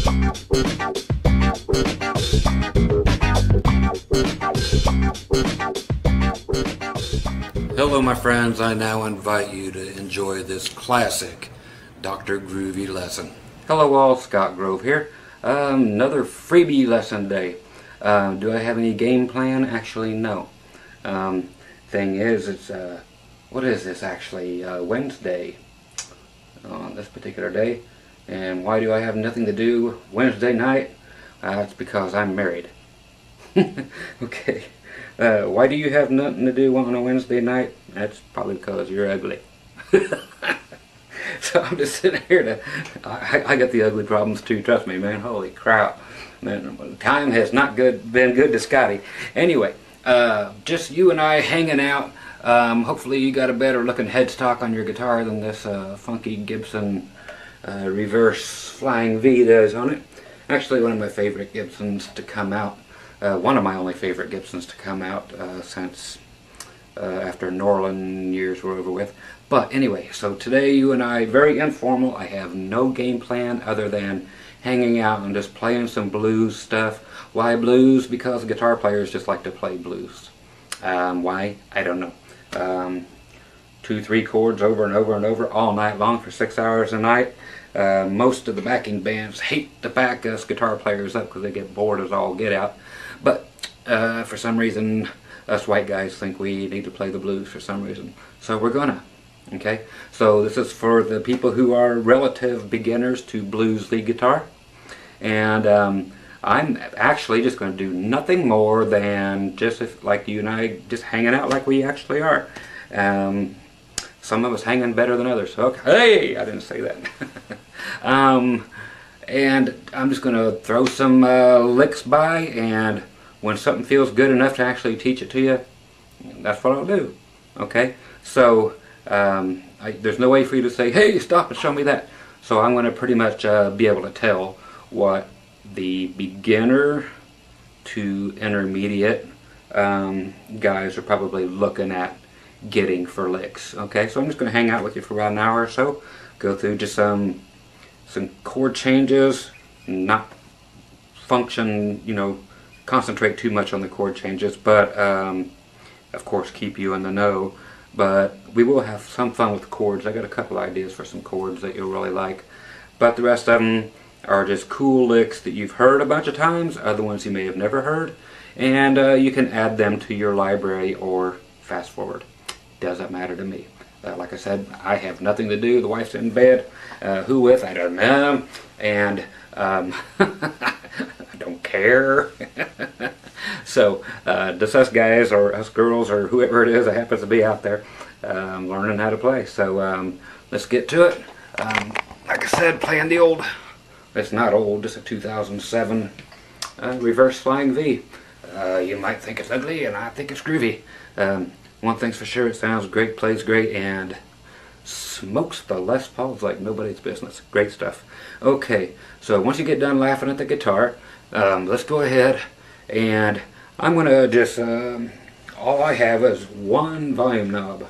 Hello my friends, I now invite you to enjoy this classic Dr. Groovy lesson. Hello all, Scott Grove here. Another freebie lesson day. Do I have any game plan? Actually, no. Thing is, it's, what is this actually? Wednesday on this particular day. And why do I have nothing to do Wednesday night? It's because I'm married. Okay. Why do you have nothing to do on a Wednesday night? That's probably because you're ugly. So I'm just sitting here to, I got the ugly problems too, trust me, man. Holy crap. Man, time has not been good to Scotty. Anyway, just you and I hanging out. Hopefully you got a better looking headstock on your guitar than this funky Gibson reverse flying V does on it. Actually one of my favorite Gibsons to come out. One of my only favorite Gibsons to come out since after Norland years were over with. But anyway, so today you and I, very informal. I have no game plan other than hanging out and just playing some blues stuff. Why blues? Because guitar players just like to play blues. Why? I don't know. 2-3 chords over and over and over all night long for 6 hours a night. Most of the backing bands hate to back us guitar players up because they get bored as all get out. But for some reason, us white guys think we need to play the blues for some reason. So we're gonna. Okay? So this is for the people who are relative beginners to blues lead guitar. And I'm actually just going to do nothing more than just like you and I just hanging out like we actually are. Some of us hanging better than others. Okay, hey, I didn't say that. And I'm just going to throw some licks by, and when something feels good enough to actually teach it to you, that's what I'll do. Okay? So there's no way for you to say, hey, stop and show me that. So I'm going to pretty much be able to tell what the beginner to intermediate guys are probably looking at getting for licks. Okay, so I'm just going to hang out with you for about an hour or so, go through just some chord changes, not function, you know, concentrate too much on the chord changes, but of course keep you in the know. But we will have some fun with chords. I got a couple ideas for some chords that you'll really like, but the rest of them are just cool licks that you've heard a bunch of times, other ones you may have never heard, and you can add them to your library or fast forward. Doesn't matter to me. Like I said, I have nothing to do. The wife's in bed. Who with? I don't know. And I don't care. So just us guys or us girls or whoever it is that happens to be out there learning how to play. So let's get to it. Like I said, playing the old, it's not old, it's a 2007 reverse flying V. You might think it's ugly, and I think it's groovy. One thing's for sure, it sounds great, plays great, and smokes the Les Pauls like nobody's business. Great stuff. Okay, so once you get done laughing at the guitar, let's go ahead, and I'm going to just, all I have is one volume knob.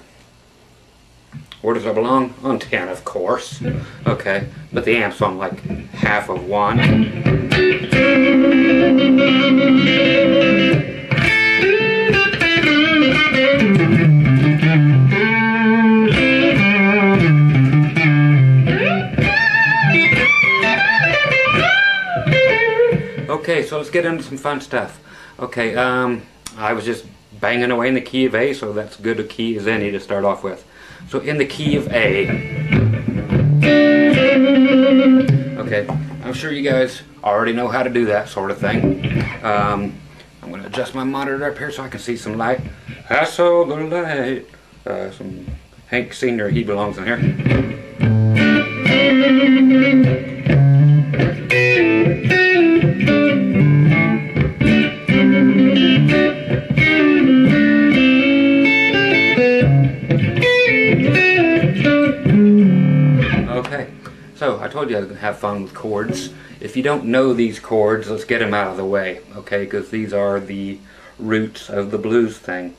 Where does it belong? On 10, of course. Okay, but the amp's on like half of one. Okay, so let's get into some fun stuff. Okay, I was just banging away in the key of A, so that's good a key as any to start off with. So in the key of A. Okay, I'm sure you guys already know how to do that sort of thing. I'm going to adjust my monitor up here so I can see some light. I saw the light. Some Hank Sr., he belongs in here. Okay, so I told you I was going to have fun with chords. If you don't know these chords, let's get them out of the way, okay, because these are the roots of the blues thing.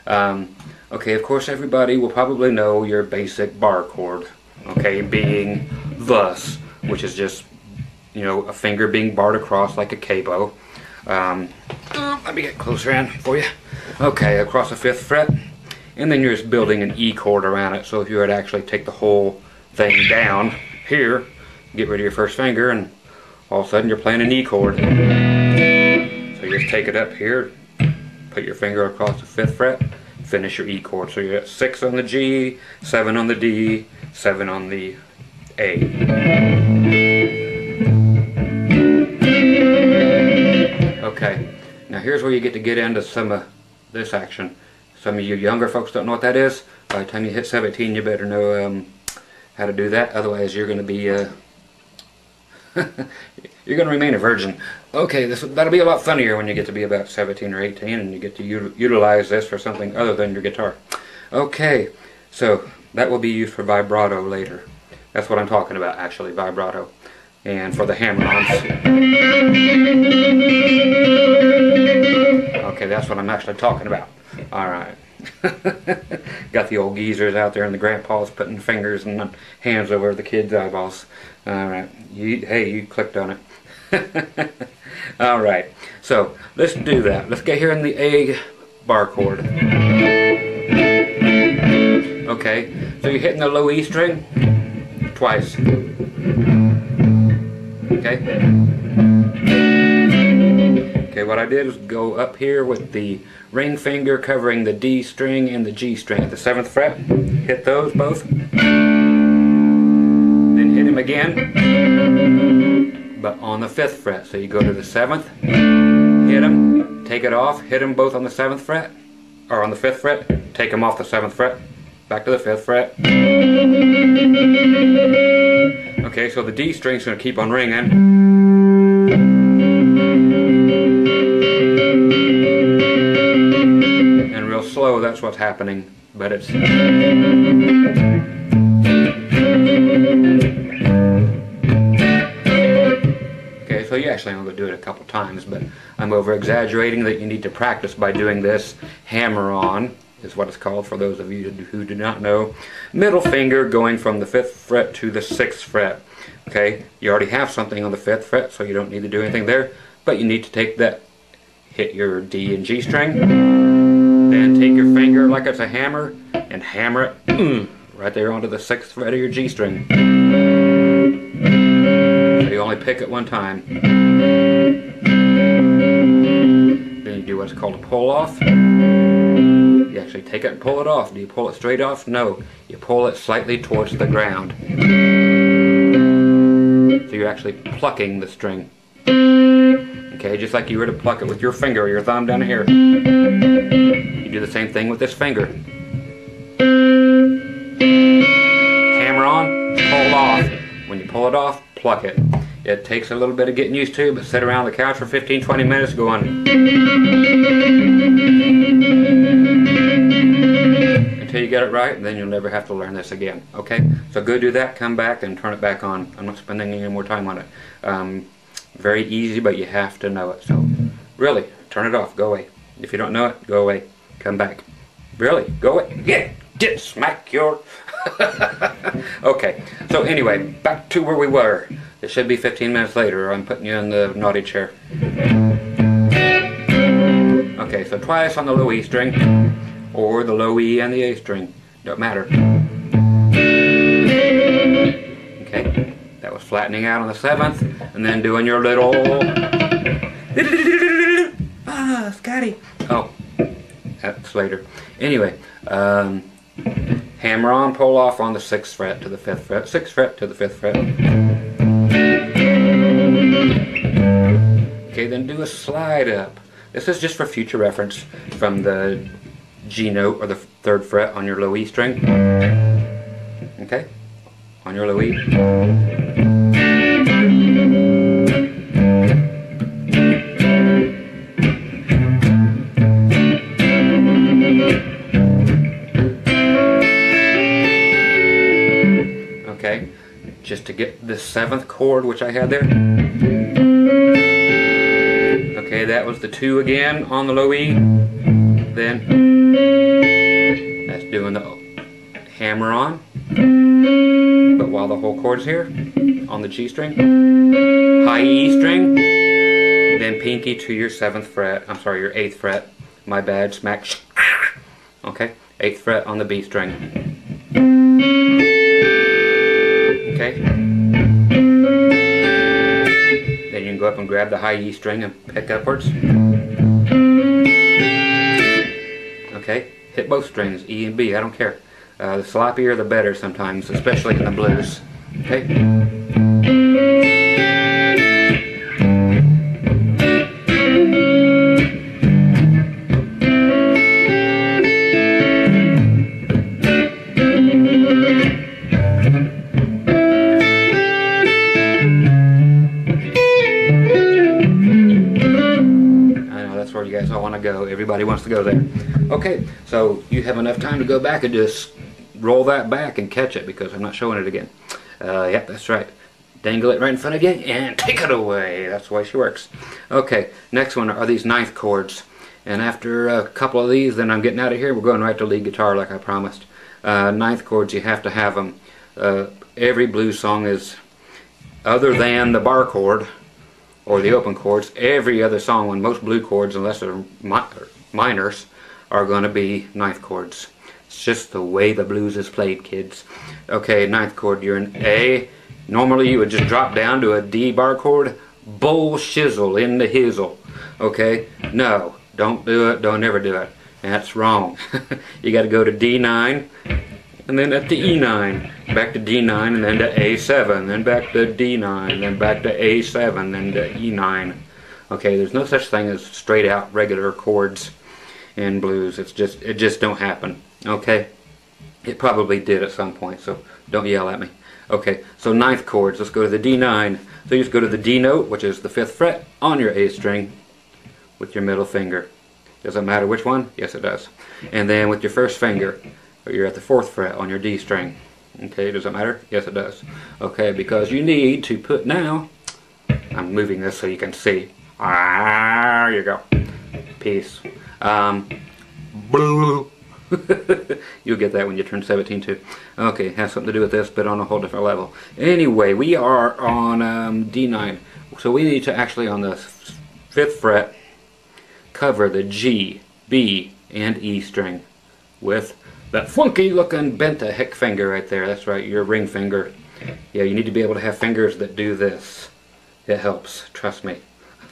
Okay, of course everybody will probably know your basic bar chord, okay, being thus, which is just you know, a finger being barred across like a capo. Let me get closer in for you. Okay, across the 5th fret, and then you're just building an E chord around it. So if you were to actually take the whole thing down here, get rid of your first finger, and all of a sudden you're playing an E chord. So you just take it up here, put your finger across the 5th fret, finish your E chord. So you're at 6 on the G, 7 on the D, 7 on the A. Okay, now here's where you get into some of this action. Some of you younger folks don't know what that is. By the time you hit 17, you better know how to do that. Otherwise, you're going to be you're going to remain a virgin. Okay, that'll be a lot funnier when you get to be about 17 or 18 and you get to utilize this for something other than your guitar. Okay, so that will be used for vibrato later. That's what I'm talking about, actually, vibrato. And for the hammer-ons. Okay, that's what I'm actually talking about. Alright. Got the old geezers out there and the grandpas putting fingers and hands over the kids' eyeballs. Alright. Hey, you clicked on it. Alright. So, let's do that. Let's get here in the A bar chord. Okay. So you're hitting the low E string twice. Okay. Okay, what I did is go up here with the ring finger covering the D string and the G string at the 7th fret. Hit those both. Then hit them again, but on the 5th fret. So you go to the 7th, hit them, take it off, hit them both on the 7th fret, or on the 5th fret, take them off the 7th fret, back to the 5th fret. Okay, so the D string's going to keep on ringing. And real slow, that's what's happening, but it's... Okay, so you actually only do it a couple times, but I'm over-exaggerating that you need to practice by doing this hammer-on. Is what it's called for those of you who do not know. Middle finger going from the 5th fret to the 6th fret. Okay, you already have something on the 5th fret, so you don't need to do anything there, but you need to take that, hit your D and G string, then take your finger like it's a hammer and hammer it right there onto the 6th fret of your G string. So you only pick it one time. Then you do what's called a pull off. You actually take it and pull it off. Do you pull it straight off? No. You pull it slightly towards the ground. So you're actually plucking the string. Okay, just like you were to pluck it with your finger or your thumb down here. You do the same thing with this finger. Hammer on, pull off. When you pull it off, pluck it. It takes a little bit of getting used to, but sit around the couch for 15-20 minutes going until you get it right, and then you'll never have to learn this again. Okay? So go do that, come back, and turn it back on. I'm not spending any more time on it. Very easy, but you have to know it. So really, turn it off, go away. If you don't know it, go away. Come back. Really, go away. Get smack your... Okay, so anyway, back to where we were. It should be 15 minutes later, or I'm putting you in the naughty chair. Okay, so twice on the low E string, or the low E and the A string. Don't matter. Okay, that was flattening out on the 7th, and then doing your little... Ah, Scotty. Oh, that's later. Anyway, hammer on, pull off on the 6th fret to the 5th fret, 6th fret to the 5th fret. Okay, then do a slide up. This is just for future reference from the G note or the 3rd fret on your low E string. Okay, on your low E. Okay, just to get the 7th chord which I had there. Okay, that was the 2 again on the low E. Then that's doing the hammer on, but while the whole chord's here, on the G string, high E string, then pinky to your 7th fret, I'm sorry, your 8th fret, my bad, smack, okay, 8th fret on the B string, okay, then you can go up and grab the high E string and pick upwards, okay, hit both strings, E and B, I don't care, the sloppier the better sometimes, especially in the blues, okay. You guys all want to go. Everybody wants to go there. Okay, so you have enough time to go back and just roll that back and catch it because I'm not showing it again. Yep, that's right. Dangle it right in front of you and take it away. That's the way she works. Okay, next one are these 9th chords. And after a couple of these, then I'm getting out of here. We're going right to lead guitar like I promised. 9th chords, you have to have them. Every blues song is, other than the bar chord, or the open chords, every other song on most blue chords, unless they're minors, are going to be 9th chords. It's just the way the blues is played, kids. Okay, 9th chord, you're in A. Normally you would just drop down to a D bar chord. Bull shizzle in the hizzle. Okay, no, don't do it, don't ever do it. That's wrong. You got to go to D9, and then up to E9, back to D9, and then to A7, then back to D9, then back to A7, then to E9. Okay, there's no such thing as straight out regular chords in blues. It just don't happen. Okay, it probably did at some point, so don't yell at me. Okay, so 9th chords. Let's go to the D9. So you just go to the D note, which is the 5th fret on your A string, with your middle finger. Does it matter which one? Yes, it does. And then with your first finger, you're at the 4th fret on your D string. Okay, does it matter? Yes, it does. Okay, because you need to put now, I'm moving this so you can see. There you go. Peace. Blue. You'll get that when you turn 17 too. Okay, it has something to do with this, but on a whole different level. Anyway, we are on D9. So we need to actually, on the 5th fret, cover the G, B, and E string with that funky looking bent-to-heck finger right there. That's right, your ring finger. Yeah, you need to be able to have fingers that do this. It helps, trust me.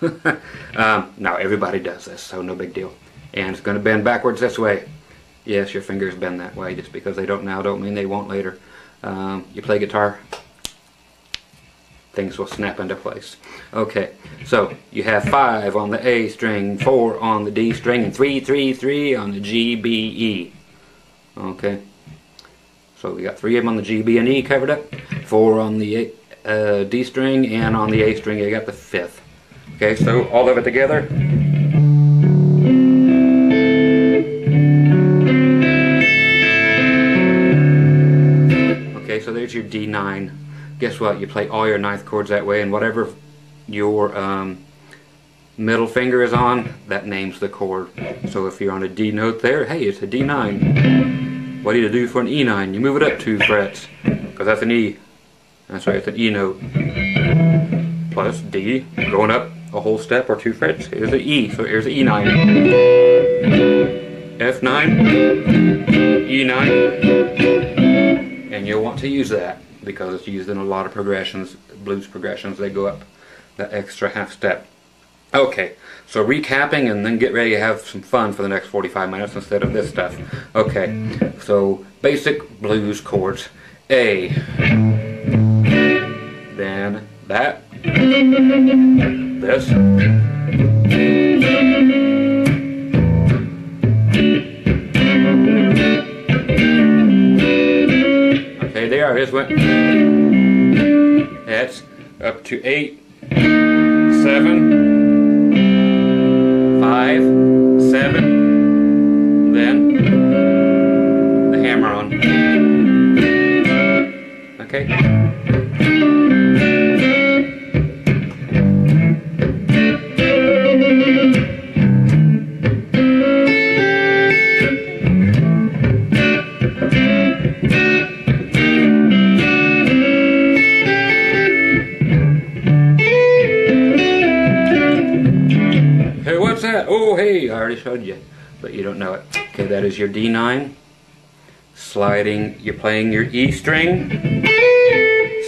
Now everybody does this, so no big deal. And it's going to bend backwards this way. Yes, your fingers bend that way. Just because they don't now don't mean they won't later. You play guitar, things will snap into place. Okay, so you have 5 on the A string, 4 on the D string, and 3, 3, 3 on the G, B, E. Okay, so we got 3 of them on the G, B, and E covered up, 4 on the D string, and on the A string you got the 5th. Okay, so all of it together. Okay, so there's your D9. Guess what? You play all your 9th chords that way, and whatever your middle finger is on, that names the chord. So if you're on a D note there, hey, it's a D9. What do you do for an E9? You move it up 2 frets, because that's an E. That's right, it's an E note. Plus D, going up a whole step or 2 frets, here's an E, so here's an E9. F9, E9, and you'll want to use that because it's used in a lot of progressions, blues progressions. They go up that extra half step. Okay, so recapping and then get ready to have some fun for the next 45 minutes instead of this stuff. Okay, so basic blues chords. A, then that, this, okay, there, here's what, that's up to 8, 7, 5, 7, then the hammer on. Okay. that? Oh, hey, I already showed you, but you don't know it. Okay, that is your D9. Sliding, you're playing your E string,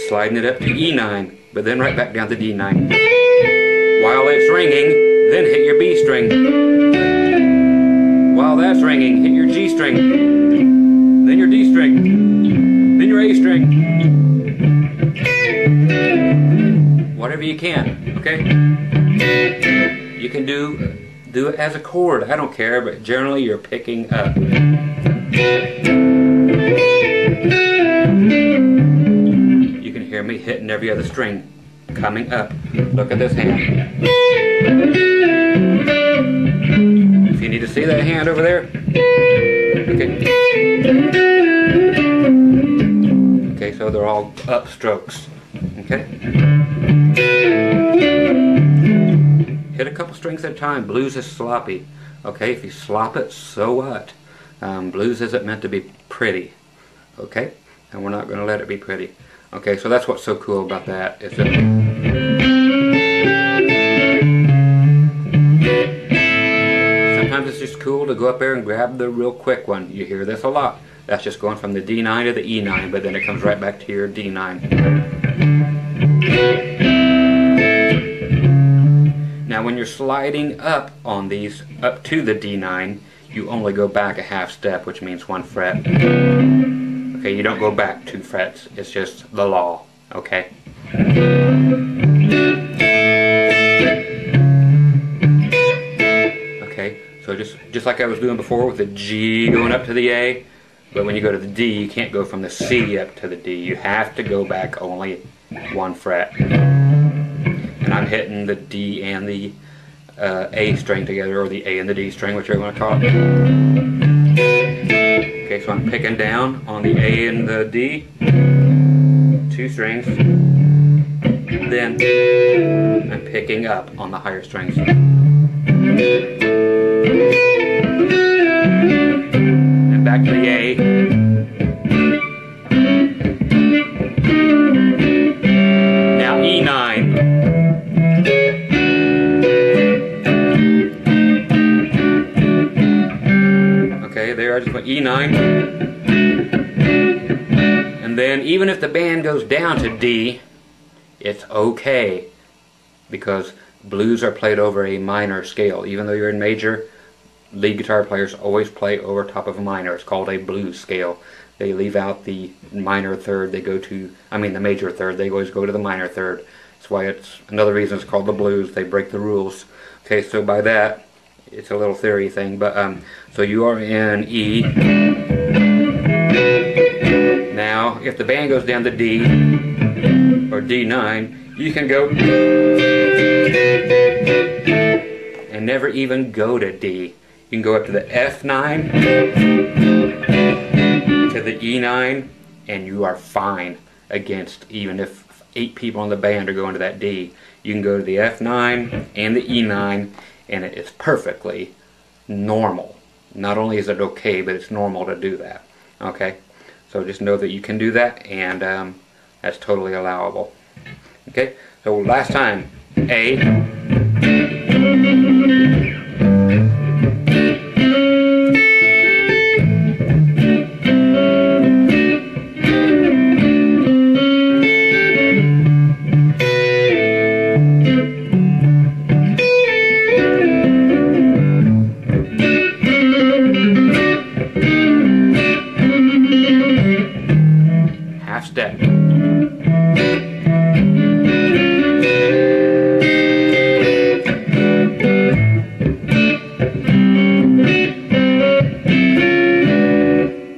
sliding it up to E9, but then right back down to D9. While it's ringing, then hit your B string. While that's ringing, hit your G string, then your D string, then your A string. Whatever you can, okay? You can do it as a chord, I don't care, but generally you're picking up. You can hear me hitting every other string, coming up. Look at this hand. If you need to see that hand over there, okay. Okay, so they're all up strokes, okay? Hit a couple strings at a time. Blues is sloppy, okay? If you slop it, so what? Blues isn't meant to be pretty, okay? And we're not going to let it be pretty. Okay, so that's what's so cool about that. Is that sometimes it's just cool to go up there and grab the real quick one. You hear this a lot. That's just going from the D9 to the E9, but then it comes right back to your D9. Now when you're sliding up on these, up to the D9, you only go back a half step, which means 1 fret. Okay, you don't go back 2 frets. It's just the law, okay? Okay, so just like I was doing before with the G going up to the A, but when you go to the D, you can't go from the C up to the D. You have to go back only 1 fret. And I'm hitting the D and the A string together, or the A and the D string, whichever you want to call it. Okay, so I'm picking down on the A and the D, 2 strings. Then I'm picking up on the higher strings. And back to the A. Now E9. Okay, there I just went E9. And then even if the band goes down to D, it's okay, because blues are played over a minor scale. Even though you're in major, lead guitar players always play over top of a minor. It's called a blues scale. They leave out the minor third, they go to, I mean the major third, they always go to the minor third. That's why it's another reason it's called the blues. They break the rules. Okay, so by that, it's a little theory thing, but so you are in E. Now, if the band goes down to D or D9, you can go and never even go to D. You can go up to the F9 to the E9, and you are fine against, even if 8 people on the band are going to that D. You can go to the F9 and the E9, and it is perfectly normal. Not only is it okay, but it's normal to do that. Okay, so just know that you can do that, and that's totally allowable. Okay, so last time, A, half step.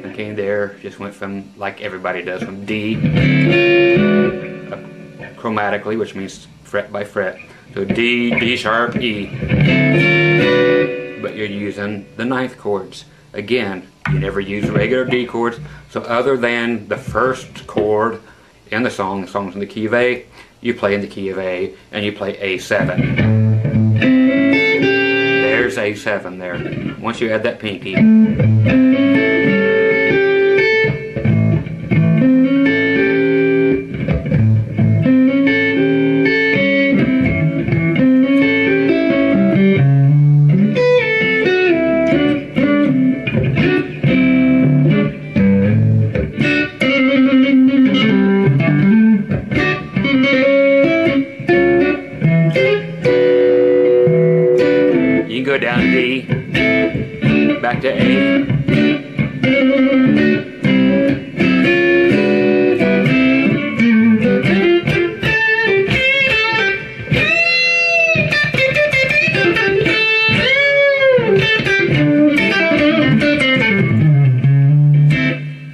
Okay, there just went from, like everybody does, from D chromatically, which means fret by fret. So D, D sharp, E. But you're using the 9th chords. Again, you never use regular D chords, so other than the first chord in the song's in the key of A, you play in the key of A, and you play A7. There's A7 there. Once you add that pinky. to a down D, back to A.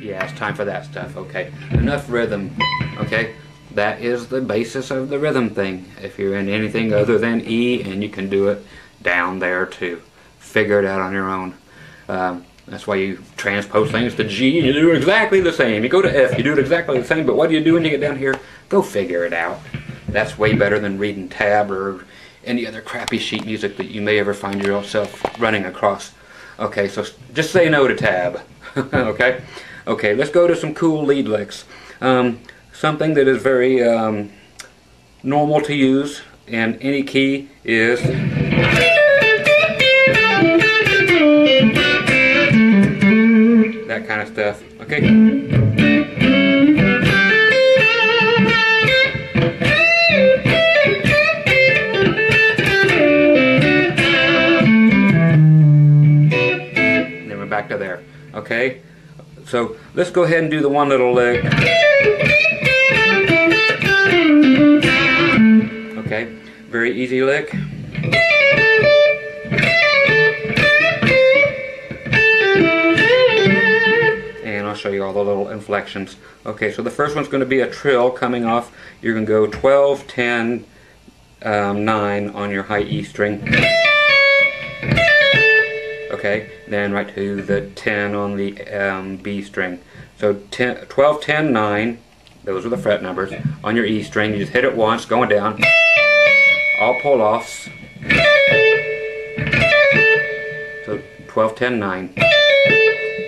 Yeah, it's time for that stuff. Okay, enough rhythm. Okay, that is the basis of the rhythm thing. If you're in anything other than E, and you can do it down there too. Figure it out on your own. That's why you transpose things to G, and you do exactly the same. You go to F, you do it exactly the same, but what do you do when you get down here? Go figure it out. That's way better than reading tab or any other crappy sheet music that you may ever find yourself running across. Okay, so just say no to tab. Okay? Okay, let's go to some cool lead licks. Something that is very normal to use in any key is that kind of stuff. Okay? And then we're back to there. Okay? So let's go ahead and do the one little lick. Okay, very easy lick. And I'll show you all the little inflections. Okay, so the first one's going to be a trill coming off. You're going to go 12, 10, 9 on your high E string. Okay, then right to the 10 on the B string. So 12, 10, 9, those are the fret numbers. On your E string, you just hit it once, going down. All pull-offs. So 12, 10, 9.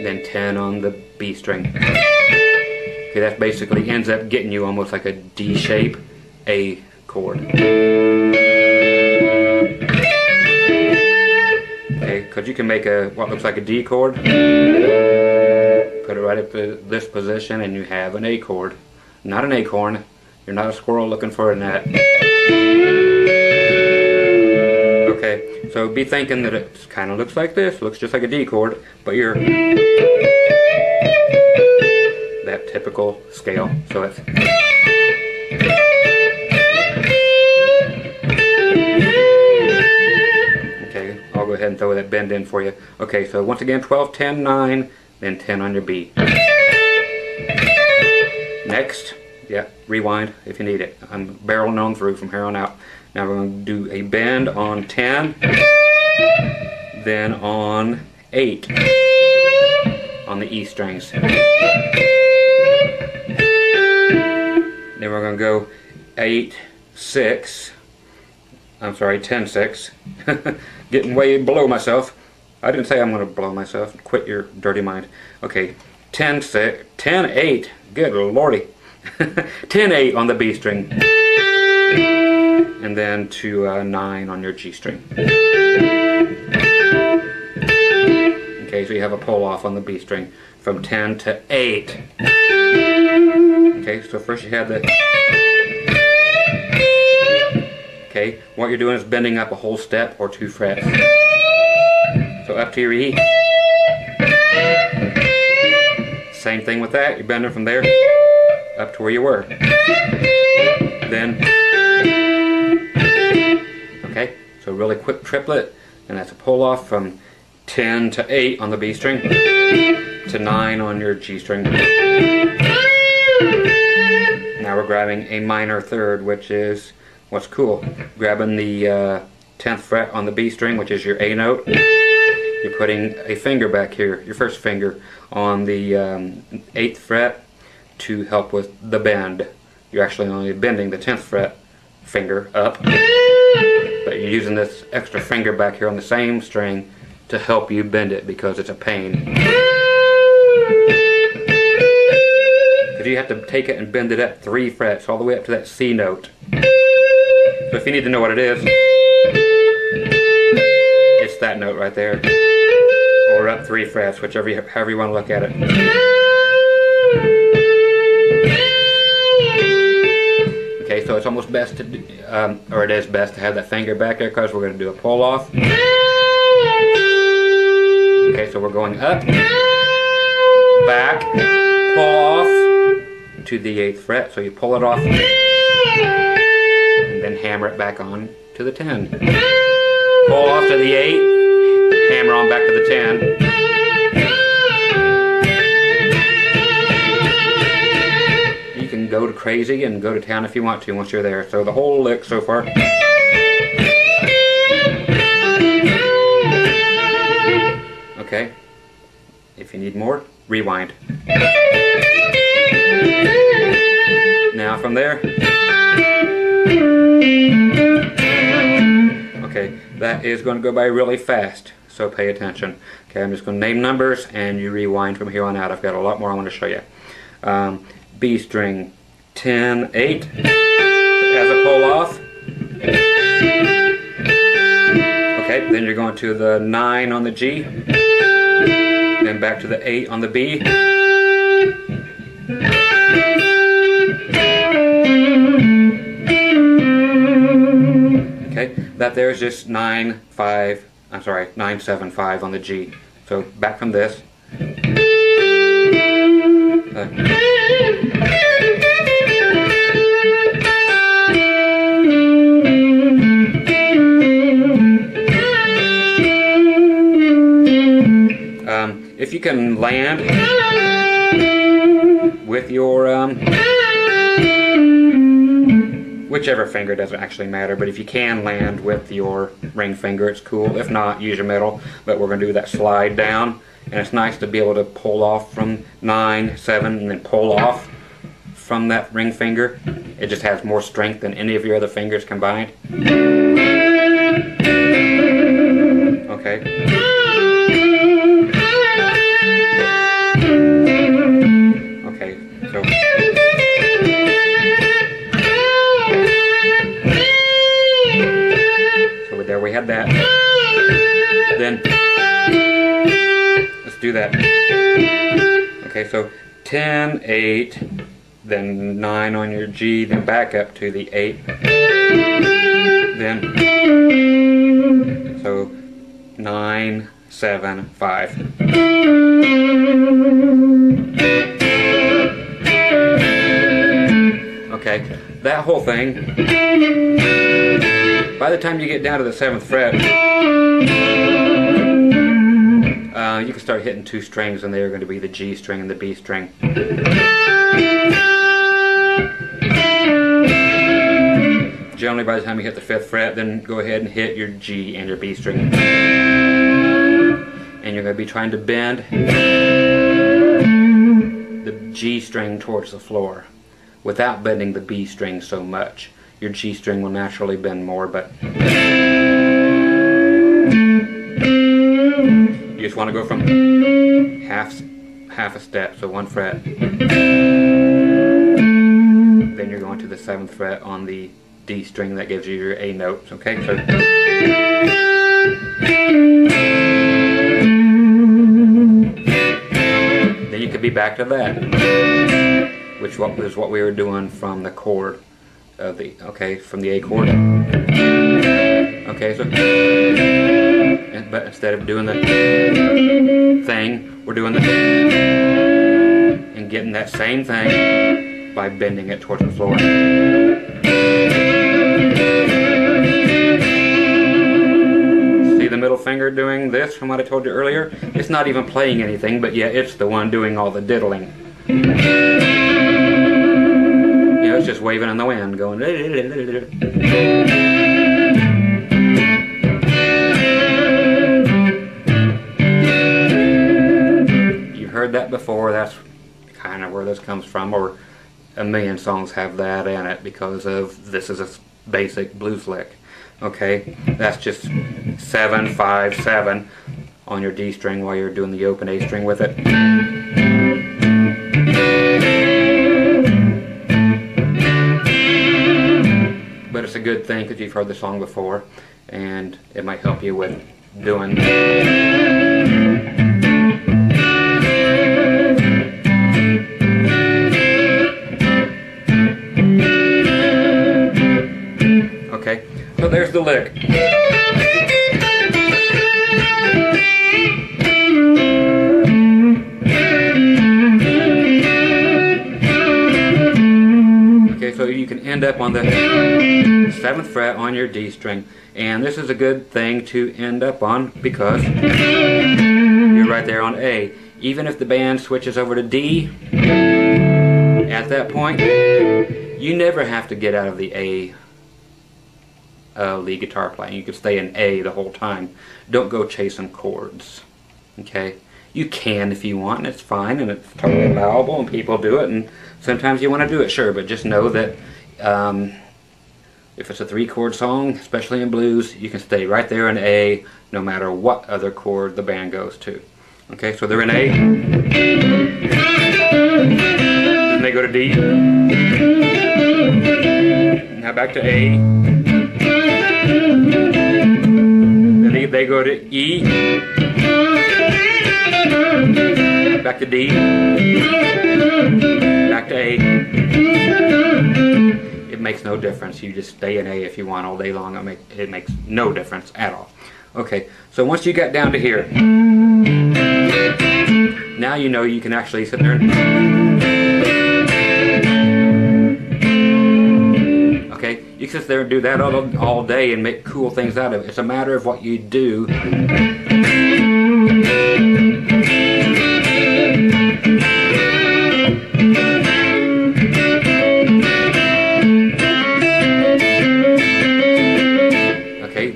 Then 10 on the B string. Okay, that basically ends up getting you almost like a D shape A chord. Okay, because you can make what looks like a D chord, put it right up to this position, and you have an A chord. Not an acorn. You're not a squirrel looking for a nut. Okay, so be thinking that it kind of looks like this, looks just like a D chord, but you're that typical scale. So it's okay. I'll go ahead and throw that bend in for you. Okay, so once again, 12, 10, 9, then 10 on your B. Next, yeah, rewind if you need it. I'm barreling on through from here on out. Now we're going to do a bend on 10, then on 8 on the E strings. Then we're going to go 8, 6, I'm sorry, 10, 6. Getting way below myself. I didn't say I'm going to blow myself. Quit your dirty mind. Okay, 10, 6, 10, 8. Good lordy. 10, 8 on the B string. And then to 9 on your G string. Okay, so you have a pull off on the B string from 10 to 8. Okay, so first you have the... Okay, what you're doing is bending up a whole step or 2 frets. So up to your E. Same thing with that, you're bending from there up to where you were. Then, okay, so really quick triplet, and that's a pull off from 10 to 8 on the B string to 9 on your G string. Now we're grabbing a minor third, which is what's cool. Grabbing the 10th fret on the B string, which is your A note. You're putting a finger back here, your first finger, on the 8th fret to help with the bend. You're actually only bending the 10th fret finger up, but you're using this extra finger back here on the same string to help you bend it because it's a pain. Because you have to take it and bend it up 3 frets all the way up to that C note. So if you need to know what it is, it's that note right there. Or up 3 frets, however you want to look at it. Okay, so it's almost best to, or it is best to have that finger back there because we're going to do a pull off. Okay, so we're going up, back, pull off to the 8th fret. So you pull it off and then hammer it back on to the 10. Pull off to the 8, hammer on back to the 10. You can go to crazy and go to town if you want to once you're there. So the whole lick so far. Okay, if you need more, rewind. Now from there. Okay, that is going to go by really fast, so pay attention. Okay, I'm just going to name numbers and you rewind from here on out. I've got a lot more I want to show you. B string 10, 8 as a pull off. Okay, then you're going to the 9 on the G, then back to the 8 on the B. Okay, that there is just 9, 5, I'm sorry, 9, 7, 5 on the G. So back from this. If you can land with your whichever finger, doesn't actually matter, but if you can land with your ring finger, it's cool. If not, use your middle. But we're going to do that slide down, and it's nice to be able to pull off from 9, 7, and then pull off from that ring finger. It just has more strength than any of your other fingers combined. Okay. Okay, so there we had that. Then let's do that. Okay, so 10, 8, then 9 on your G, then back up to the 8. Then so 9, 7, 5. Okay, that whole thing, by the time you get down to the 7th fret, you can start hitting 2 strings, and they are going to be the G string and the B string. Generally, by the time you hit the 5th fret, then go ahead and hit your G and your B string. And you're going to be trying to bend the G string towards the floor without bending the B string so much. Your G string will naturally bend more, but you just want to go from half a step, so 1 fret. Then you're going to the 7th fret on the D string that gives you your A notes. Okay, so then you could be back to that, which was what we were doing from the chord of the, okay, from the A chord. Okay, so but instead of doing the thing, we're doing the and getting that same thing by bending it towards the floor. See the middle finger doing this from what I told you earlier? It's not even playing anything, but yeah, it's the one doing all the diddling. It's just waving in the wind, going. You heard that before. That's kind of where this comes from, or a million songs have that in it because of this is a basic blues lick. Okay, that's just 7, 5, 7 on your D string while you're doing the open A string with it. But it's a good thing because you've heard the song before, and it might help you with doing. Okay, so there's the lick. you can end up on the 7th fret on your D string. And this is a good thing to end up on because you're right there on A. Even if the band switches over to D, at that point, you never have to get out of the A lead guitar playing. You can stay in A the whole time. Don't go chasing chords. Okay? You can if you want, and it's fine, and it's totally allowable, and people do it, and sometimes you want to do it, sure, but just know that if it's a 3-chord song, especially in blues, you can stay right there in A no matter what other chord the band goes to. Okay, so they're in A, then they go to D, now back to A, then they go to E, back to D, back to A. It makes no difference. You just stay in A if you want all day long. It makes no difference at all. Okay, so once you get down to here, now you know you can actually sit there and... Okay, you can sit there and do that all day and make cool things out of it. It's a matter of what you do.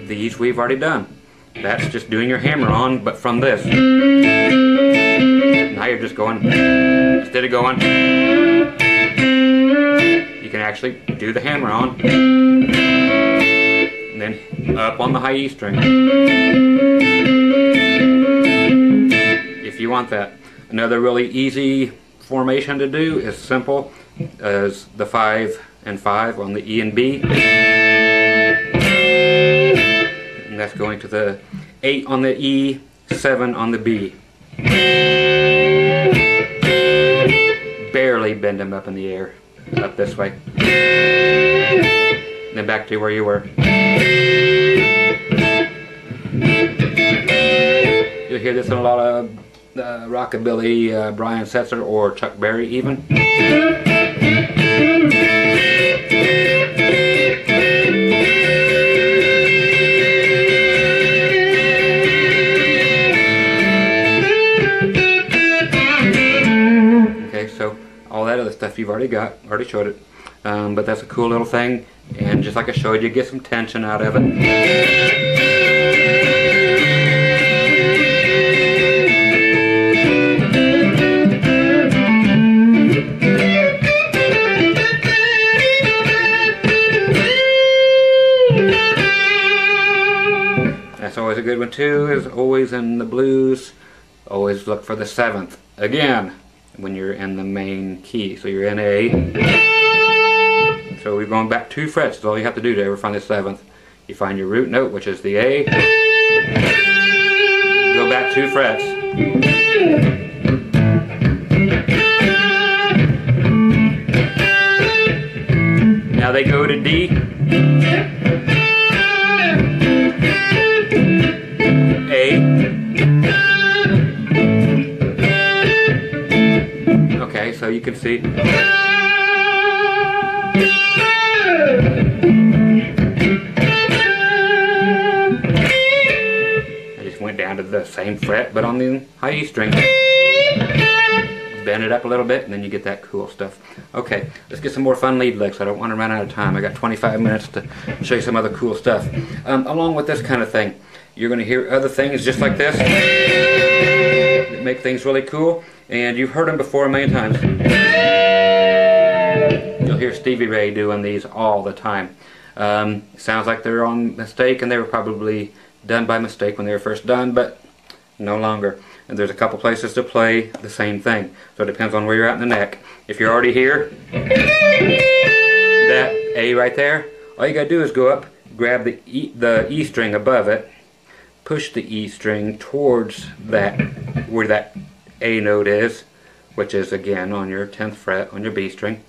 These we've already done. That's just doing your hammer on, but from this. Now you're just going, instead of going, you can actually do the hammer on, and then up on the high E string. If you want that. Another really easy formation to do is simple as the 5 and 5 on the E and B. And that's going to the 8 on the E, 7 on the B. Barely bend them up in the air, up this way. And then back to where you were. You'll hear this in a lot of rockabilly, Brian Setzer or Chuck Berry even. Stuff you've already showed it, but that's a cool little thing, and just like I showed you, get some tension out of it. That's always a good one too, is always in the blues, always look for the 7th. Again, when you're in the main key. So you're in A. So we're going back 2 frets. That's all you have to do to ever find the 7th. You find your root note, which is the A. Go back 2 frets. Now they go to D. A. Okay, so you can see. I just went down to the same fret, but on the high E string. Bend it up a little bit, and then you get that cool stuff. Okay, let's get some more fun lead licks. I don't want to run out of time. I got 25 minutes to show you some other cool stuff. Along with this kind of thing, you're going to hear other things just like this that make things really cool. And you've heard them before many times. You'll hear Stevie Ray doing these all the time. Sounds like they're on mistake, and they were probably done by mistake when they were first done, but no longer. And there's a couple places to play the same thing. So it depends on where you're at in the neck. If you're already here, that A right there, all you gotta do is go up, grab the E string above it, push the E string towards that, where that A note is, which is again on your 10th fret on your B string.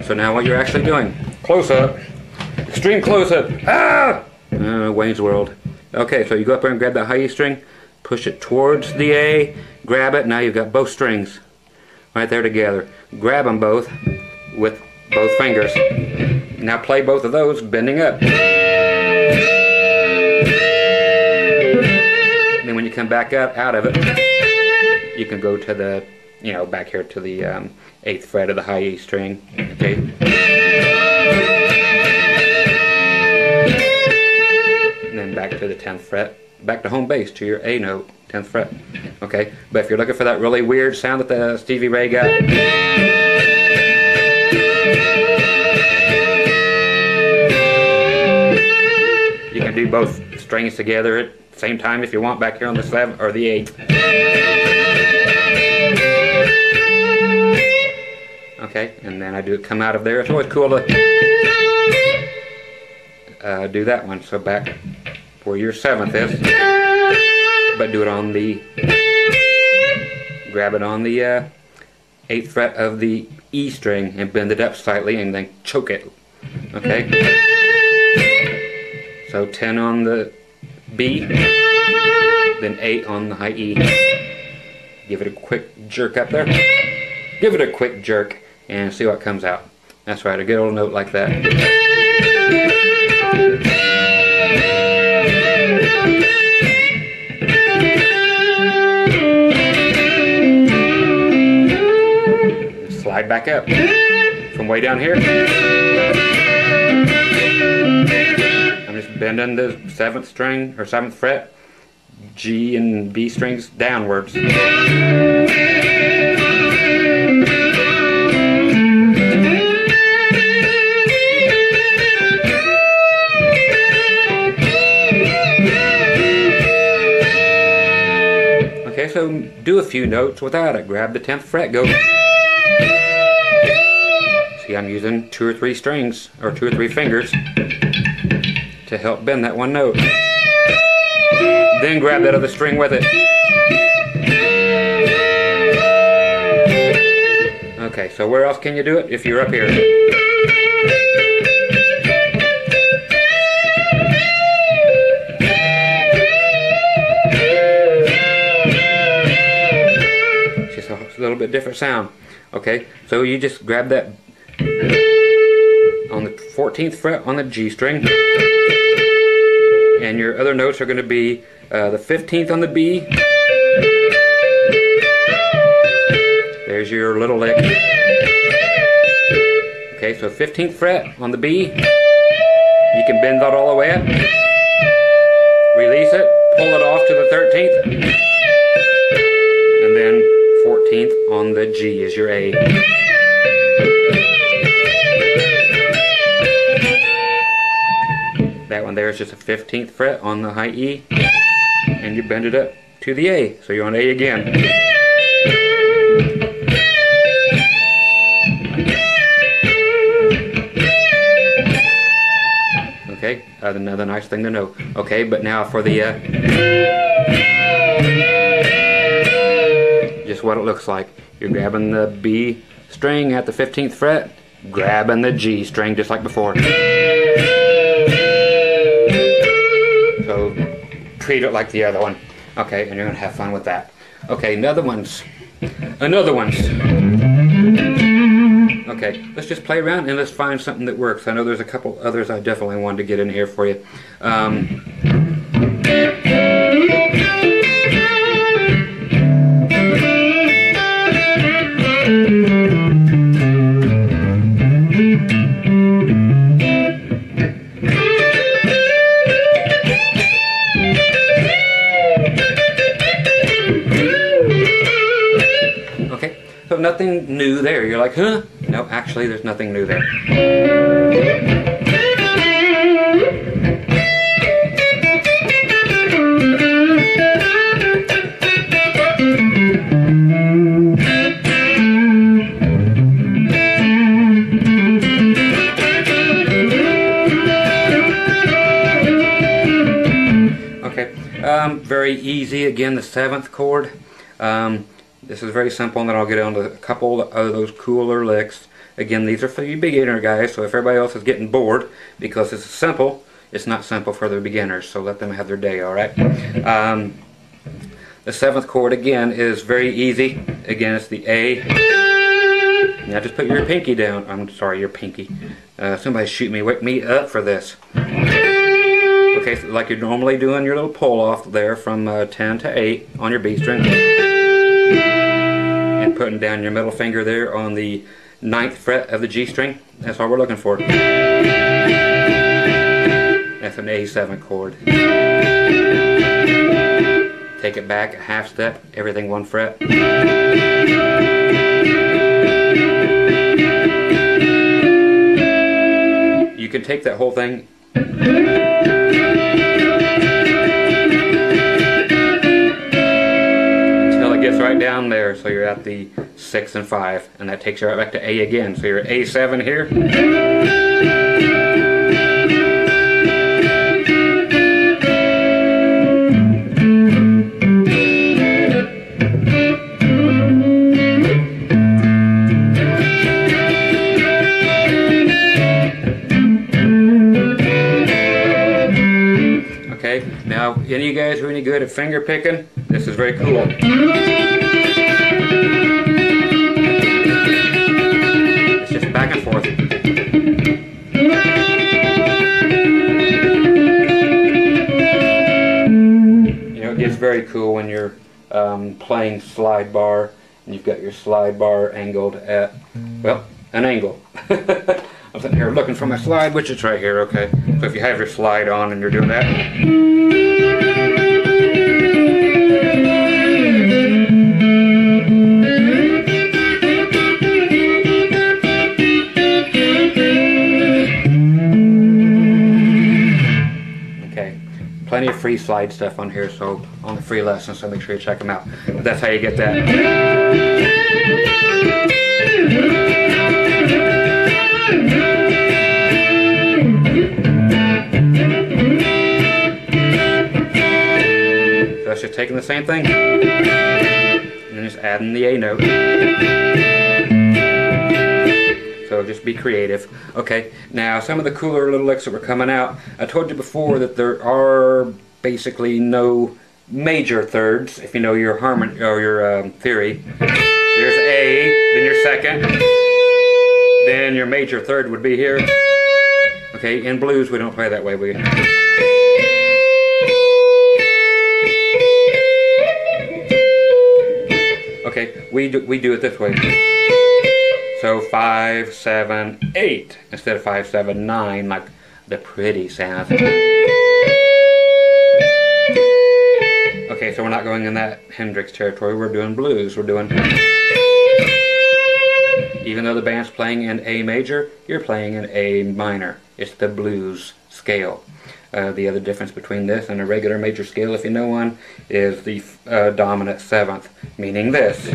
So now what you're actually doing, close up, extreme close up, Wayne's World. Okay, so you go up there and grab that high E string, push it towards the A, grab it, now you've got both strings right there together. Grab them both with both fingers. Now play both of those bending up. Then when you come back out of it, you can go to the, you know, back here to the 8th fret of the high E string. Okay. And then back to the 10th fret, back to home bass to your A note, 10th fret. Okay. But if you're looking for that really weird sound that the Stevie Ray got, you can do both strings together at the same time if you want, back here on the 7th or the 8th. Okay, and then I do it come out of there. It's always cool to do that one. So back where your 7th is, but do it on the, grab it on the 8th fret of the E string and bend it up slightly and then choke it. Okay, so 10 on the B, then 8 on the high E. Give it a quick jerk up there. Give it a quick jerk and see what comes out. That's right, a good old note like that. Slide back up from way down here. I'm just bending the 7th string or 7th fret, G and B strings downwards. Okay, so do a few notes without it. Grab the 10th fret, go. See, I'm using 2 or 3 strings, or 2 or 3 fingers to help bend that one note. Then grab that other string with it. Okay, so where else can you do it if you're up here? Just a little bit different sound. Okay, so you just grab that on the 14th fret on the G string, and your other notes are going to be the 15th on the B. There's your little lick. Okay, so 15th fret on the B. You can bend that all the way up. Release it, pull it off to the 13th, and then 14th on the G is your A. That one there is just a 15th fret on the high E, and you bend it up to the A, so you're on A again. Okay, another nice thing to know. Okay, but now for the just what it looks like. You're grabbing the B string at the 15th fret, grabbing the G string just like before. So treat it like the other one. Okay, and you're gonna have fun with that. Okay, another ones. Okay, let's just play around and let's find something that works. I know there's a couple others I definitely wanted to get in here for you. So nothing new there. You're like, huh? No, actually there's nothing new there. Okay, very easy. Again, the 7th chord. This is very simple, and then I'll get on to a couple of those cooler licks. Again, these are for you beginner guys, so if everybody else is getting bored because it's simple, it's not simple for the beginners, so let them have their day, alright? The 7th chord, again, is very easy. Again, it's the A, Now just put your pinky down. I'm sorry, your pinky. Somebody shoot me, wake me up for this. Okay, so like you're normally doing your little pull off there from 10 to 8 on your B string. And putting down your middle finger there on the 9th fret of the G string. That's all we're looking for. That's an A7 chord. Take it back a half step, everything 1 fret. You can take that whole thing until it gets right down there, so you're at the 6 and 5, and that takes you right back to A again. So you're at A7 here. Now, any of you guys who are any good at finger picking, this is very cool. It's just back and forth. You know, it gets very cool when you're playing slide bar, and you've got your slide bar angled at, well, an angle. I'm sitting here looking for my slide, which is right here, okay? So if you have your slide on and you're doing that. Okay, plenty of free slide stuff on here, so on the free lessons, so make sure you check them out. But that's how you get that. That's just taking the same thing and then just adding the A note. So just be creative. Okay, now some of the cooler little licks that were coming out. I told you before that there are basically no major thirds if you know your harmony or your theory. There's A, then your second, then your major third would be here. Okay, in blues we don't play that way. Okay, we do it this way. So 5, 7, 8 instead of 5, 7, 9 like the pretty sound. Okay, so we're not going in that Hendrix territory. We're doing blues. We're doing. Even though the band's playing in A major, you're playing in A minor. It's the blues scale. The other difference between this and a regular major scale, if you know one, is the dominant 7th, meaning this.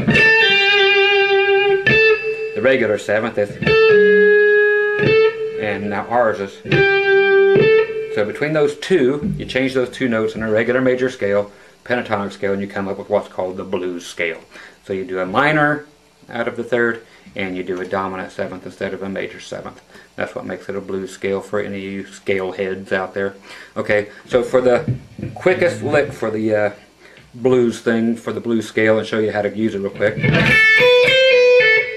The regular 7th is, and now ours is. So between those two, you change those two notes in a regular major scale, pentatonic scale, and you come up with what's called the blues scale. So you do a minor out of the 3rd, and you do a dominant 7th instead of a major 7th. That's what makes it a blues scale for any of you scale heads out there. Okay, so for the quickest lick for the blues thing, for the blues scale, and show you how to use it real quick.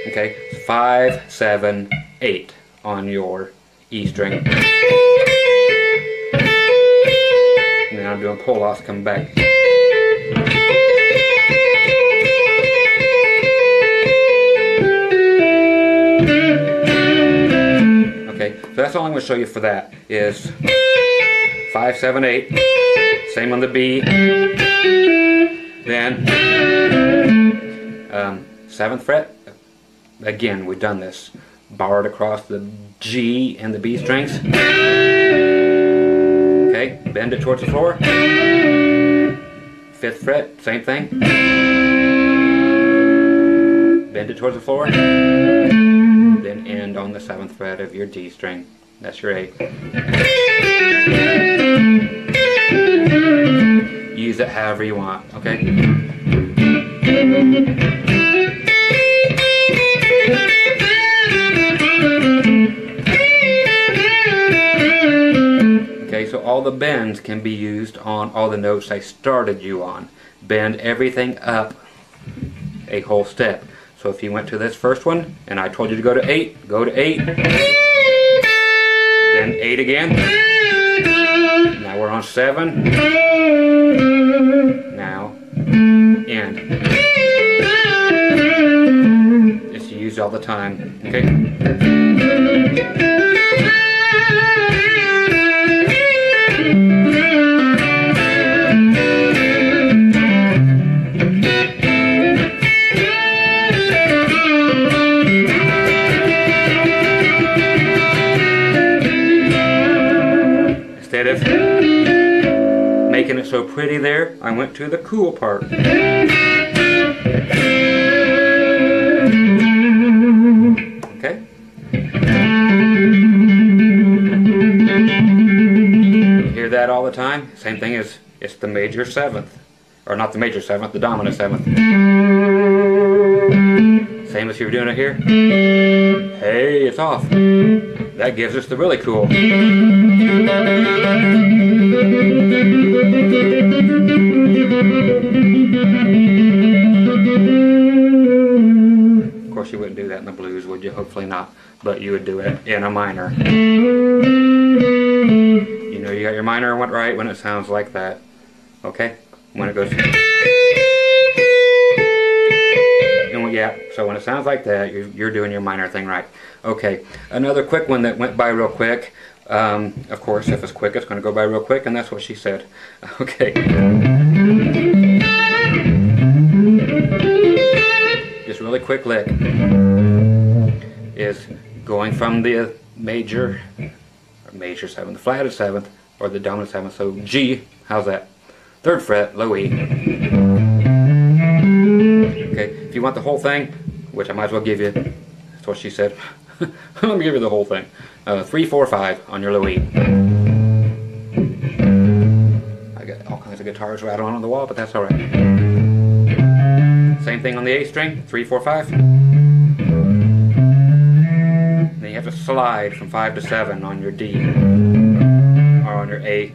Okay, 5, 7, 8 on your E string. And then I'm doing pull-offs coming back. Okay, so that's all I'm going to show you for that is 5, 7, 8, same on the B, then 7th fret, again we've done this, borrowed across the G and the B strings, okay, bend it towards the floor, 5th fret, same thing, bend it towards the floor, then end on the 7th fret of your D string. That's your A. Use it however you want, okay? Okay, so all the bends can be used on all the notes I started you on. Bend everything up a whole step. So if you went to this first one, and I told you to go to 8, go to 8. Then 8 again. Now we're on 7. Now, end. It's used all the time, okay? Instead of making it so pretty there, I went to the cool part. Okay? You hear that all the time? Same thing as it's the major 7th. Or not the major 7th, the dominant 7th. Same as you're doing it here. Hey, it's off. That gives us the really cool. Of course you wouldn't do that in the blues, would you? Hopefully not. But you would do it in a minor. You know you got your minor right when it sounds like that. Okay? When it goes... Yeah, so when it sounds like that, you're doing your minor thing right. Okay, another quick one that went by real quick. Of course, if it's quick, it's going to go by real quick, and that's what she said. Okay. Just really quick lick is going from the major 7th, the flatted 7th, or the dominant 7th. So G, how's that? 3rd fret, low E. Okay, if you want the whole thing, which I might as well give you, that's what she said. Let me give you the whole thing. 3, 4, 5 on your low E. I got all kinds of guitars rattling on the wall, but that's alright. Same thing on the A string, 3, 4, 5. Then you have to slide from 5 to 7 on your D, or on your A.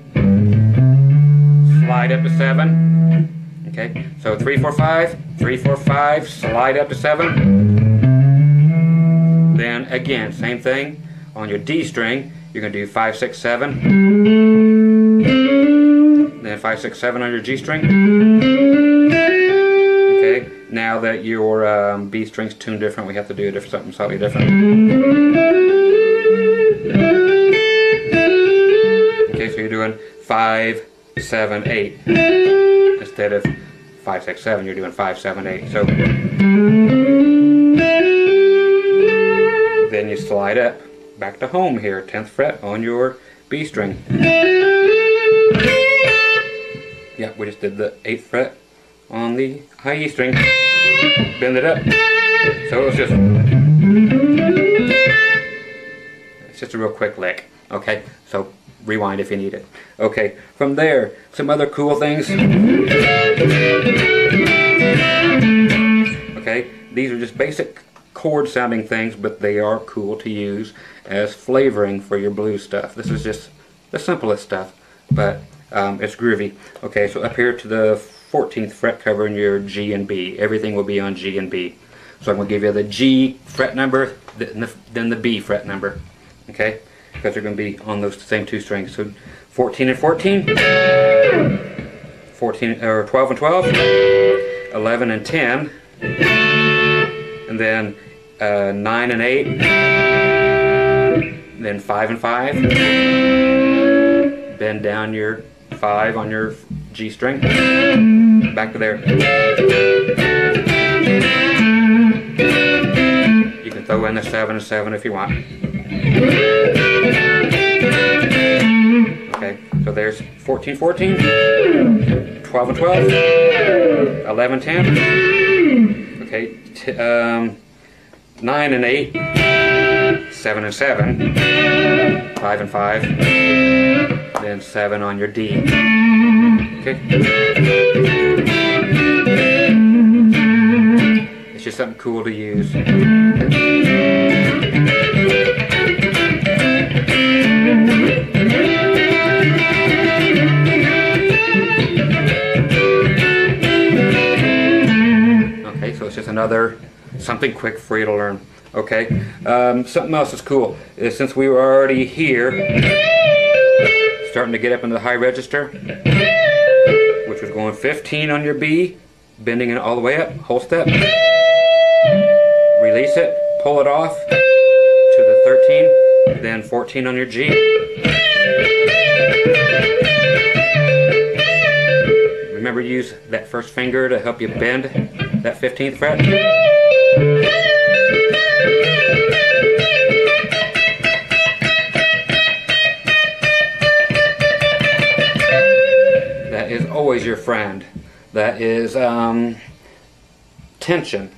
Slide up to 7. Okay, so 3, 4, 5, 3, 4, 5, slide up to 7. Then again, same thing on your D string. You're going to do 5, 6, 7. Then 5, 6, 7 on your G string. Okay, now that your B string's tuned different, we have to do something slightly different. Okay, so you're doing 5, 7, 8. Instead of 5, 6, 7, you're doing 5, 7, 8. So then you slide up back to home here, 10th fret on your B string. Yeah, we just did the 8th fret on the high E string. Bend it up. So it's just a real quick lick. Okay, so rewind if you need it. Okay, from there, some other cool things. Okay, these are just basic chord sounding things, but they are cool to use as flavoring for your blues stuff. This is just the simplest stuff, but it's groovy. Okay, so up here to the 14th fret covering your G and B. Everything will be on G and B. So I'm going to give you the G fret number, then the B fret number. Okay, because they're going to be on those same 2 strings. So 14 and 14, 14 or 12 and 12, 11 and 10, and then 9 and 8, then 5 and 5. Bend down your 5 on your G string, back to there. You can throw in the 7 and 7 if you want. Okay, so there's 14, 14, 12 and 12, 11, 10, okay, 9 and 8, 7 and 7, 5 and 5, then 7 on your D. Okay. It's just something cool to use. Okay, so it's just another something quick for you to learn. Okay, something else is cool is since we were already here, starting to get up into the high register, which was going 15 on your B, bending it all the way up, whole step, release it, pull it off to the 13, then 14 on your G. Remember to use that first finger to help you bend that 15th fret. That is always your friend. That is tension.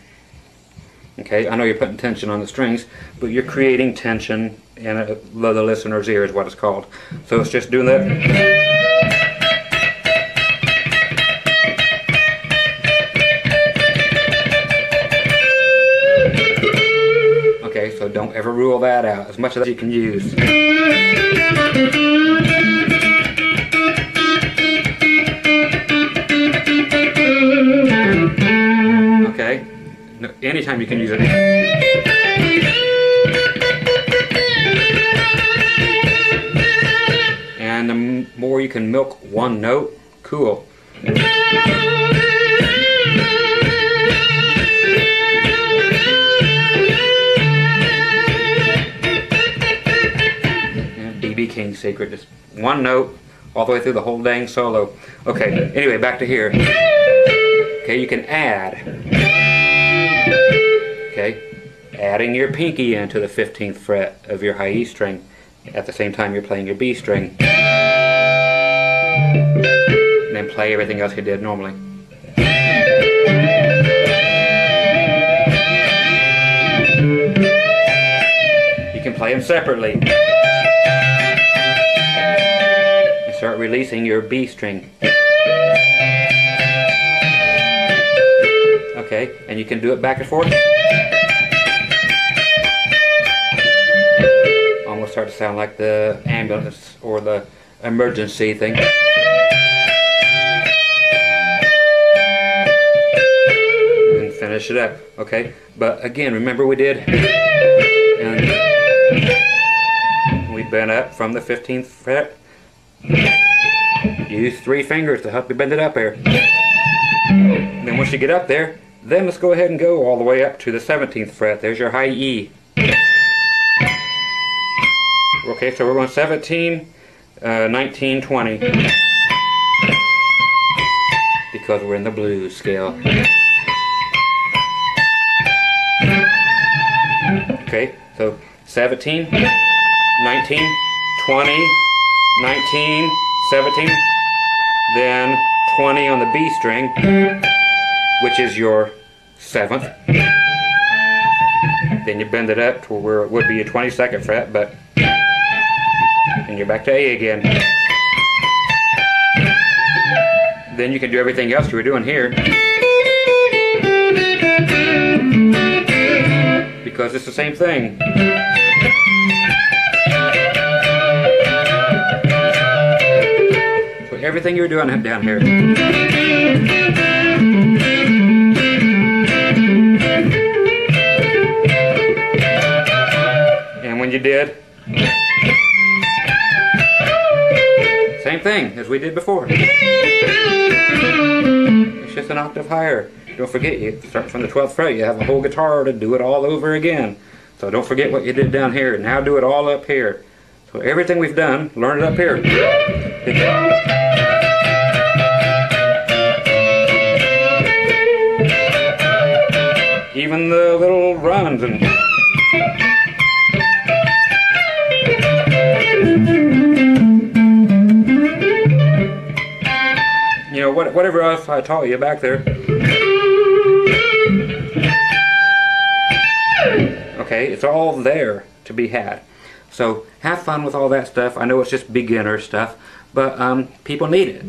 Okay, I know you're putting tension on the strings, but you're creating tension in the listener's ear is what it's called. So it's just doing that. Okay, so don't ever rule that out. As much as you can use. Okay, no, anytime you can use it. And the more you can milk one note, cool. BB King secret, just one note all the way through the whole dang solo. Okay, anyway, back to here. Okay, you can add. Okay, adding your pinky into the 15th fret of your high E string at the same time you're playing your B string. And then play everything else you did normally. You can play them separately. And start releasing your B string. Okay, and you can do it back and forth. Almost start to sound like the ambulance or the emergency thing. And finish it up. Okay, but again, remember we did, and we bent up from the 15th fret. Use 3 fingers to help you bend it up here. And then once you get up there, then let's go ahead and go all the way up to the 17th fret. There's your high E. Okay, so we're going 17, 19, 20. Because we're in the blues scale. Okay, so 17, 19, 20, 19, 17, then 20 on the B string, which is your 7th. Then you bend it up to where it would be a 22nd fret, but and you're back to A again. Then you can do everything else you were doing here, because it's the same thing. So everything you're doing down here. And when you did, same thing as we did before. It's just an octave higher. Don't forget, you start from the 12th fret. You have a whole guitar to do it all over again. So don't forget what you did down here. Now do it all up here. So everything we've done, learn it up here. Even the little runs and you know, whatever else I taught you back there. Okay, it's all there to be had. So have fun with all that stuff. I know it's just beginner stuff, but people need it.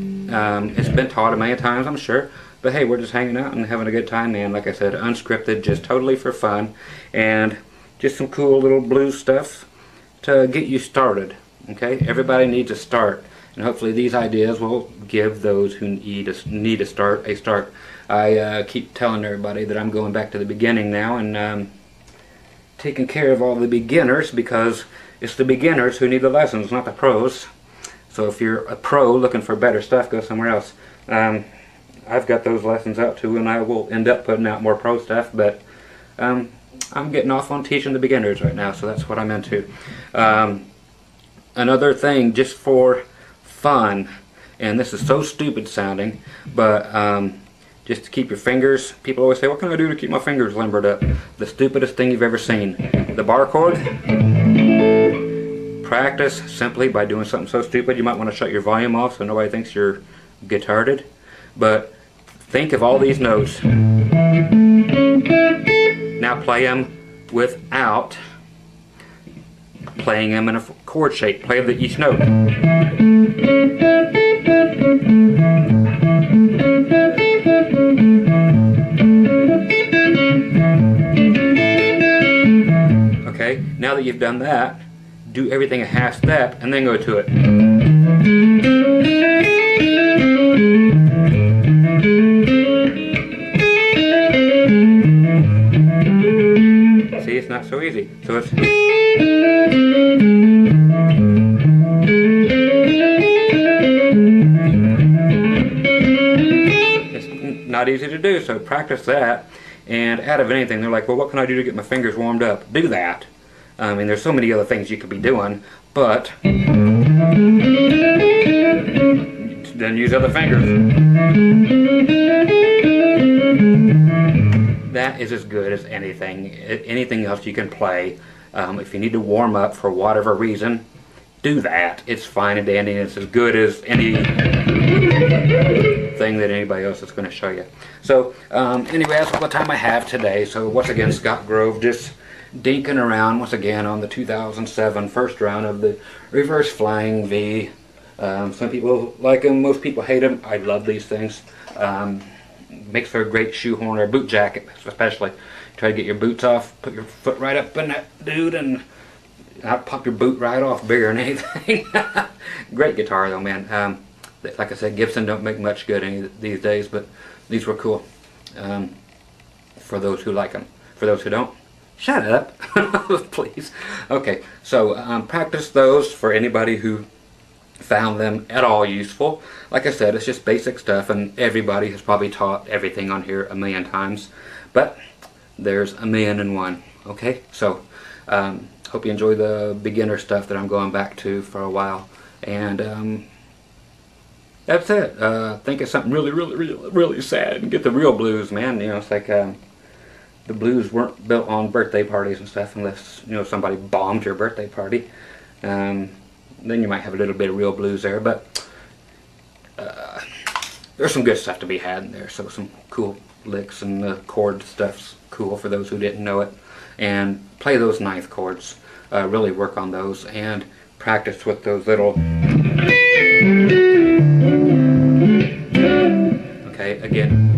It's been taught a million times, I'm sure. But hey, we're just hanging out and having a good time, man. Like I said, unscripted, just totally for fun. And just some cool little blues stuff to get you started. Okay, everybody needs a start. and hopefully these ideas will give those who need a start. I keep telling everybody that I'm going back to the beginning now and taking care of all the beginners, because it's the beginners who need the lessons, not the pros. So if you're a pro looking for better stuff, go somewhere else. I've got those lessons out too, and I will end up putting out more pro stuff, but I'm getting off on teaching the beginners right now, so that's what I'm into. Another thing, just for fun, and this is so stupid sounding, but just to keep your fingers, people always say, what can I do to keep my fingers limbered up? The stupidest thing you've ever seen. The bar chord, practice simply by doing something so stupid. You might want to shut your volume off so nobody thinks you're guitarded, but think of all these notes. Now play them without playing them in a chord shape. Play each note. Okay, now that you've done that, do everything a half step and then go to it. See, it's not so easy. So it's not easy to do, so practice that. And out of anything, they're like, well, what can I do to get my fingers warmed up? Do that. I mean, there's so many other things you could be doing, but then use other fingers. That is as good as anything else you can play. If you need to warm up for whatever reason, do that. It's fine and dandy, and it's as good as anything that anybody else is going to show you. So anyway, that's all the time I have today. So once again, Scott Grove, just dinking around once again on the 2007 first round of the reverse flying V. Some people like them, most people hate them. I love these things. Makes for a great shoehorn or boot jacket, especially. Try to get your boots off, put your foot right up in that dude, and I'll pop your boot right off bigger than anything. Great guitar though, man. Like I said, Gibson don't make much good these days, but these were cool. For those who like them. For those who don't, shut up, please. Okay, so practice those for anybody who found them at all useful. Like I said, it's just basic stuff, and everybody has probably taught everything on here a million times, but there's a million and one. Okay, so hope you enjoy the beginner stuff that I'm going back to for a while, and that's it. Think of something really sad and get the real blues, man. You know, it's like the blues weren't built on birthday parties and stuff, unless, you know, somebody bombed your birthday party. Then you might have a little bit of real blues there, but there's some good stuff to be had in there. So some cool licks, and the chord stuff's cool for those who didn't know it. And play those ninth chords. Really work on those and practice with those little. Okay, again.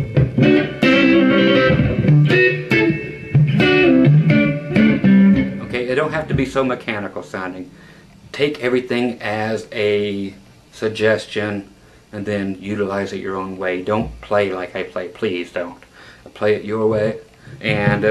Okay, it don't have to be so mechanical sounding. Take everything as a suggestion and then utilize it your own way. Don't play like I play. Please don't. Play it your way. And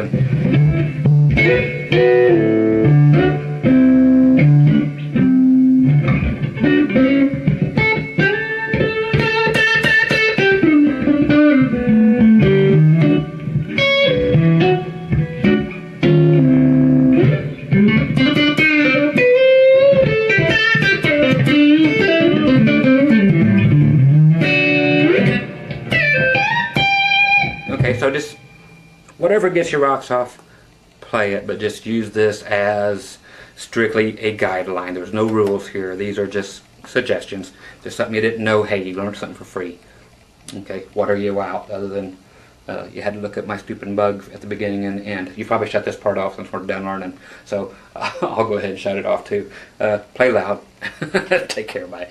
so just whatever gets your rocks off, play it, but just use this as strictly a guideline. There's no rules here. These are just suggestions. Just something you didn't know. Hey, you learned something for free. Okay, what are you out other than you had to look at my stupid bug at the beginning and end. You probably shut this part off since we're done learning. So I'll go ahead and shut it off too. Play loud. Take care, bye.